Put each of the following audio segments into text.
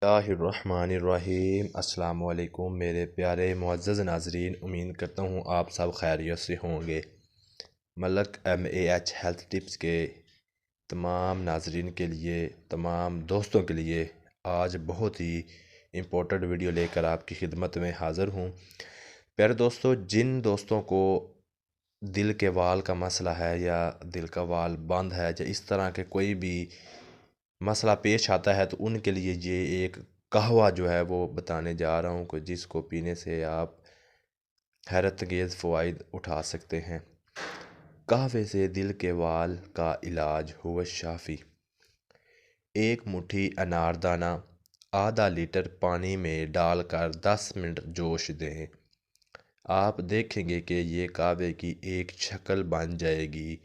बिस्मिल्लाहिर्रहमानिर्रहीम। अस्सलाम वालेकुम मेरे प्यारे मुअज़्ज़ज़ नाज़रीन, उम्मीद करता हूँ आप सब खैरियत से होंगे। मलक MAH हेल्थ टिप्स के तमाम नाज़रीन के लिए, तमाम दोस्तों के लिए आज बहुत ही इम्पोर्टेंट वीडियो लेकर आपकी खिदमत में हाज़िर हूँ। प्यारे दोस्तों, जिन दोस्तों को दिल के वाल का मसला है या दिल का वाल बंद है या इस तरह के कोई भी मसला पेश आता है, तो उनके लिए ये एक कहवा जो है वो बताने जा रहा हूँ, जिसको पीने से आप हैरत अंगेज़ फ़वाइद उठा सकते हैं। कहवे से दिल के वाल का इलाज हुआ शाफ़ी। एक मुट्ठी अनारदाना आधा लीटर पानी में डालकर 10 मिनट जोश दें। आप देखेंगे कि ये कहवे की एक शक्ल बन जाएगी।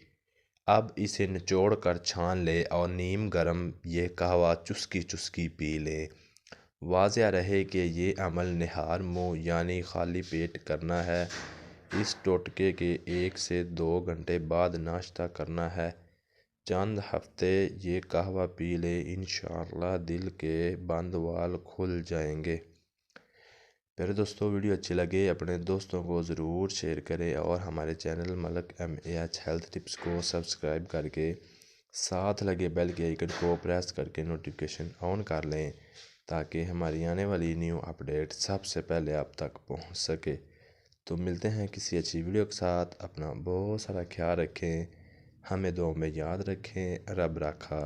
अब इसे निचोड़ कर छान लें और नीम गर्म ये कहवा चुस्की चुस्की पी लें। वाज़िया रहे कि ये अमल निहार मुँह यानी खाली पेट करना है। इस टोटके के 1 से 2 घंटे बाद नाश्ता करना है। चंद हफ्ते ये कहवा पी लें, इंशाअल्लाह दिल के बंद वाल खुल जाएंगे। प्यारे दोस्तों, वीडियो अच्छी लगे अपने दोस्तों को ज़रूर शेयर करें और हमारे चैनल मलक MAH हेल्थ टिप्स को सब्सक्राइब करके साथ लगे बेल के आइकन को प्रेस करके नोटिफिकेशन ऑन कर लें, ताकि हमारी आने वाली न्यू अपडेट सबसे पहले आप तक पहुंच सके। तो मिलते हैं किसी अच्छी वीडियो के साथ। अपना बहुत सारा ख्याल रखें, हमें दुआ में याद रखें। रब रखा।